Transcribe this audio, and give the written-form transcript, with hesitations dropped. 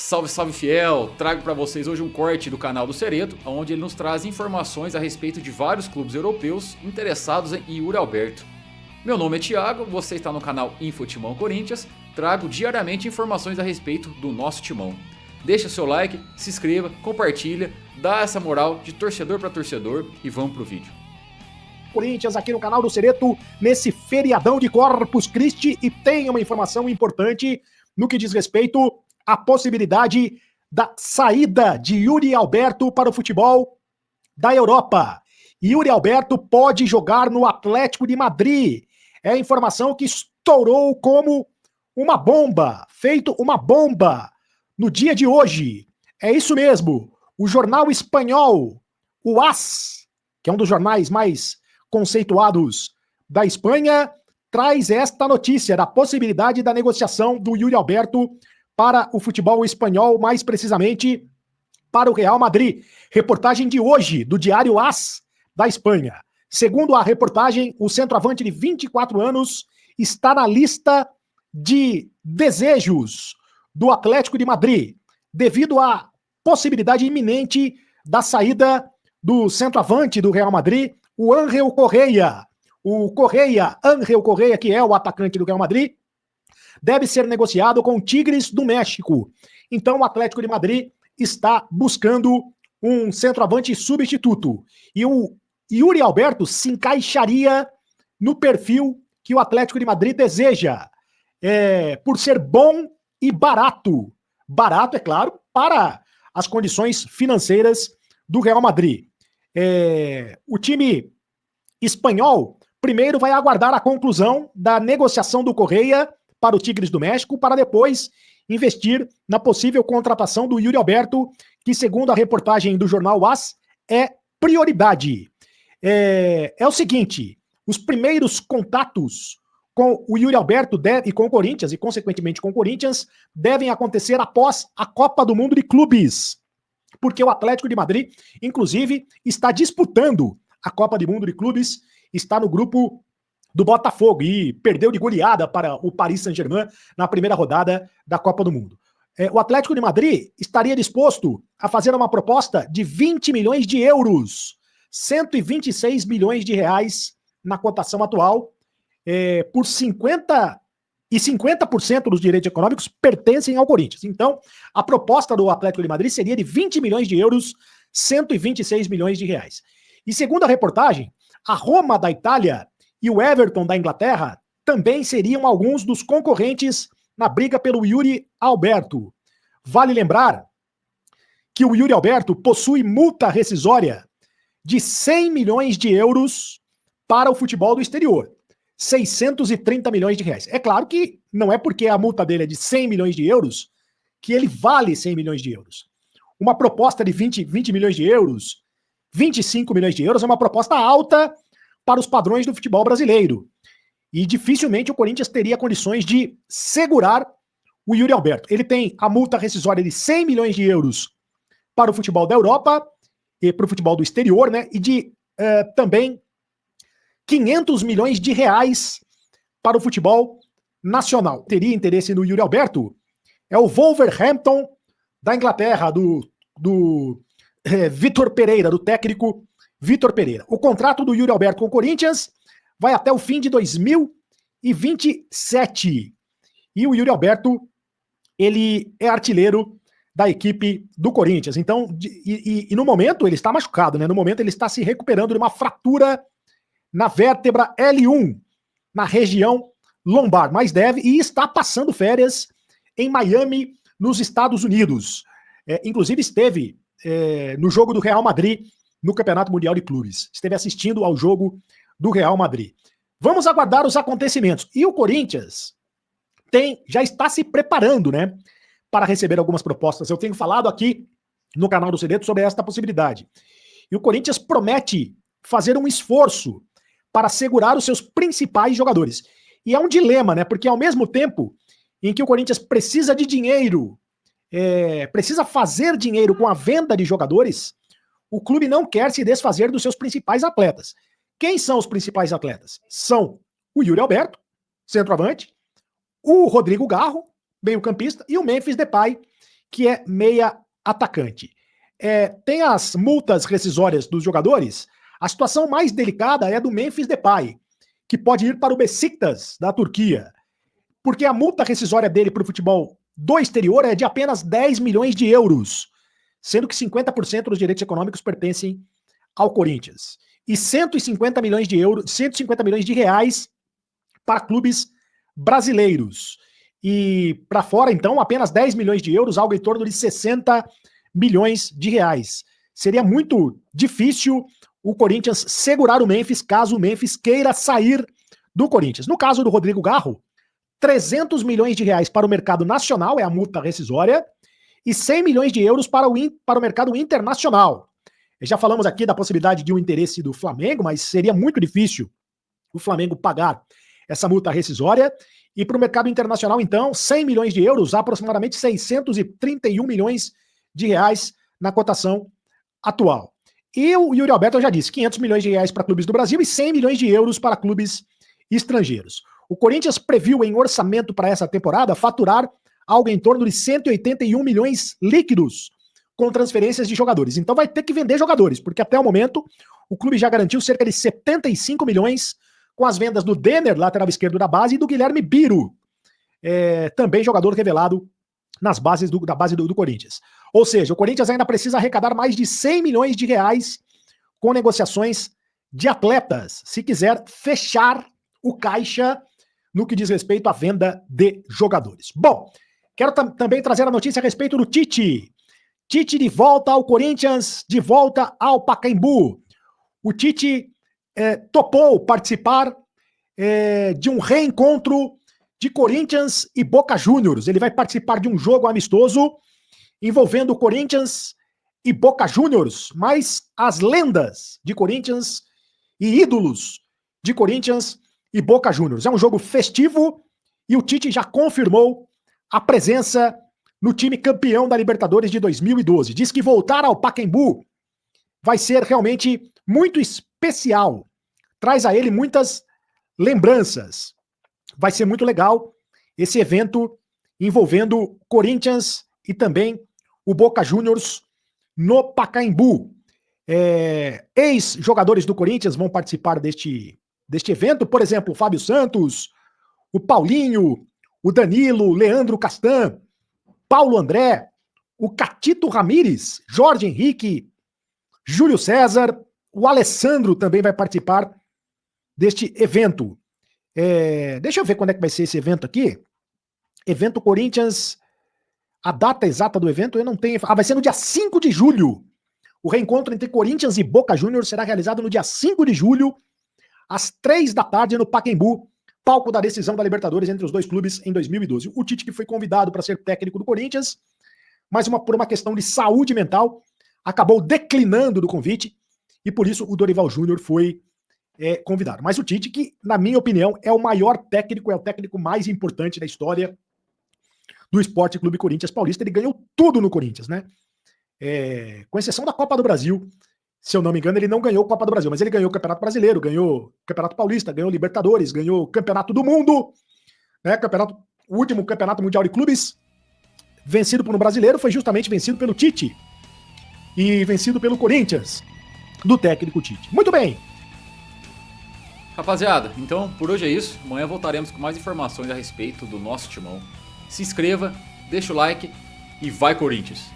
Salve, salve fiel! Trago para vocês hoje um corte do canal do Cereto, onde ele nos traz informações a respeito de vários clubes europeus interessados em Yuri Alberto. Meu nome é Thiago, você está no canal InfoTimão Corinthians, trago diariamente informações a respeito do nosso timão. Deixa seu like, se inscreva, compartilha, dá essa moral de torcedor para torcedor e vamos pro vídeo. Corinthians aqui no canal do Cereto, nesse feriadão de Corpus Christi, e tem uma informação importante no que diz respeito à possibilidade da saída de Yuri Alberto para o futebol da Europa. Yuri Alberto pode jogar no Atlético de Madrid. É a informação que estourou como uma bomba, feito uma bomba no dia de hoje. É isso mesmo, o jornal espanhol, o AS, que é um dos jornais mais conceituados da Espanha, traz esta notícia da possibilidade da negociação do Yuri Alberto para o futebol espanhol, mais precisamente para o Real Madrid. Reportagem de hoje, do diário AS da Espanha. Segundo a reportagem, o centroavante de 24 anos está na lista de desejos do Atlético de Madrid, devido à possibilidade iminente da saída do centroavante do Real Madrid, o Ángel Correa. O Ángel Correa, que é o atacante do Real Madrid, deve ser negociado com o Tigres do México. Então o Atlético de Madrid está buscando um centroavante substituto. E o Yuri Alberto se encaixaria no perfil que o Atlético de Madrid deseja, por ser bom e barato. Barato, é claro, para as condições financeiras do Real Madrid. O time espanhol primeiro vai aguardar a conclusão da negociação do Correa para o Tigres do México, para depois investir na possível contratação do Yuri Alberto, que, segundo a reportagem do jornal AS, é prioridade. É o seguinte, os primeiros contatos com o Yuri Alberto e com o Corinthians, e consequentemente com o Corinthians, devem acontecer após a Copa do Mundo de Clubes, porque o Atlético de Madrid, inclusive, está disputando a Copa do Mundo de Clubes, está no grupo do Botafogo e perdeu de goleada para o Paris Saint-Germain na primeira rodada da Copa do Mundo. O Atlético de Madrid estaria disposto a fazer uma proposta de 20 milhões de euros, 126 milhões de reais na cotação atual, por 50% dos direitos econômicos pertencem ao Corinthians. Então, a proposta do Atlético de Madrid seria de 20 milhões de euros, 126 milhões de reais. E segundo a reportagem, a Roma da Itália e o Everton da Inglaterra também seriam alguns dos concorrentes na briga pelo Yuri Alberto. Vale lembrar que o Yuri Alberto possui multa rescisória de 100 milhões de euros para o futebol do exterior. 630 milhões de reais. É claro que não é porque a multa dele é de 100 milhões de euros que ele vale 100 milhões de euros. Uma proposta de 20 milhões de euros, 25 milhões de euros é uma proposta alta para os padrões do futebol brasileiro. E dificilmente o Corinthians teria condições de segurar o Yuri Alberto. Ele tem a multa rescisória de 100 milhões de euros para o futebol da Europa e para o futebol do exterior, né? E de também 500 milhões de reais para o futebol nacional. Teria interesse no Yuri Alberto? É o Wolverhampton da Inglaterra, do Vitor Pereira, do técnico Vitor Pereira. O contrato do Yuri Alberto com o Corinthians vai até o fim de 2027. E o Yuri Alberto, ele é artilheiro da equipe do Corinthians. Então, no momento ele está machucado, né? No momento ele está se recuperando de uma fratura na vértebra L1, na região lombar, mas e está passando férias em Miami, nos Estados Unidos. Inclusive esteve no jogo do Real Madrid no Campeonato Mundial de Clubes. Esteve assistindo ao jogo do Real Madrid. Vamos aguardar os acontecimentos. E o Corinthians já está se preparando, né, para receber algumas propostas. Eu tenho falado aqui no canal do Cereto sobre esta possibilidade. E o Corinthians promete fazer um esforço para segurar os seus principais jogadores. E é um dilema, né, porque ao mesmo tempo em que o Corinthians precisa de dinheiro, precisa fazer dinheiro com a venda de jogadores, o clube não quer se desfazer dos seus principais atletas. Quem são os principais atletas? São o Yuri Alberto, centroavante, o Rodrigo Garro, meio-campista, e o Memphis Depay, que é meia atacante. Tem as multas rescisórias dos jogadores. A situação mais delicada é a do Memphis Depay, que pode ir para o Besiktas, da Turquia, porque a multa rescisória dele para o futebol do exterior é de apenas 10 milhões de euros, sendo que 50% dos direitos econômicos pertencem ao Corinthians. E 150 milhões de euros, 150 milhões de reais para clubes brasileiros. E para fora, então, apenas 10 milhões de euros, algo em torno de 60 milhões de reais. Seria muito difícil o Corinthians segurar o Memphis, caso o Memphis queira sair do Corinthians. No caso do Rodrigo Garro, 300 milhões de reais para o mercado nacional, é a multa rescisória, e 100 milhões de euros para o mercado internacional. Já falamos aqui da possibilidade de um interesse do Flamengo, mas seria muito difícil o Flamengo pagar essa multa rescisória. E para o mercado internacional, então, 100 milhões de euros, aproximadamente 631 milhões de reais na cotação atual. E o Yuri Alberto já disse, 500 milhões de reais para clubes do Brasil e 100 milhões de euros para clubes estrangeiros. O Corinthians previu em orçamento para essa temporada faturar algo em torno de 181 milhões líquidos com transferências de jogadores. Então vai ter que vender jogadores, porque até o momento o clube já garantiu cerca de 75 milhões com as vendas do Denner, lateral esquerdo da base, e do Guilherme Biro, também jogador revelado nas bases da base do Corinthians. Ou seja, o Corinthians ainda precisa arrecadar mais de 100 milhões de reais com negociações de atletas, se quiser fechar o caixa no que diz respeito à venda de jogadores. Bom, quero também trazer a notícia a respeito do Tite. Tite de volta ao Corinthians, de volta ao Pacaembu. O Tite topou participar de um reencontro de Corinthians e Boca Juniors. Ele vai participar de um jogo amistoso envolvendo Corinthians e Boca Juniors, mas as lendas de Corinthians e ídolos de Corinthians e Boca Juniors. É um jogo festivo e o Tite já confirmou a presença no time campeão da Libertadores de 2012. Diz que voltar ao Pacaembu vai ser realmente muito especial. Traz a ele muitas lembranças. Vai ser muito legal esse evento envolvendo Corinthians e também o Boca Juniors no Pacaembu. Ex-jogadores do Corinthians vão participar deste evento, por exemplo, o Fábio Santos, o Paulinho, o Danilo, o Leandro Castan, Paulo André, o Catito Ramírez, Jorge Henrique, Júlio César, o Alessandro também vai participar deste evento. Deixa eu ver quando é que vai ser esse evento aqui. Evento Corinthians, a data exata do evento eu não tenho. Vai ser no dia 5 de julho. O reencontro entre Corinthians e Boca Juniors será realizado no dia 5 de julho, às 3 da tarde, no Pacaembu, palco da decisão da Libertadores entre os dois clubes em 2012. O Tite, que foi convidado para ser técnico do Corinthians, mas por uma questão de saúde mental, acabou declinando do convite, e por isso o Dorival Júnior foi convidado. Mas o Tite, que, na minha opinião, é o maior técnico, é o técnico mais importante da história do Esporte Clube Corinthians Paulista. Ele ganhou tudo no Corinthians, né? Com exceção da Copa do Brasil, se eu não me engano, ele não ganhou a Copa do Brasil, mas ele ganhou o Campeonato Brasileiro, ganhou o Campeonato Paulista, ganhou Libertadores, ganhou o Campeonato do Mundo, né? O último Campeonato Mundial de Clubes vencido por um brasileiro foi justamente vencido pelo Tite e vencido pelo Corinthians, do técnico Tite. Muito bem! Rapaziada, então por hoje é isso. Amanhã voltaremos com mais informações a respeito do nosso timão. Se inscreva, deixa o like e vai Corinthians!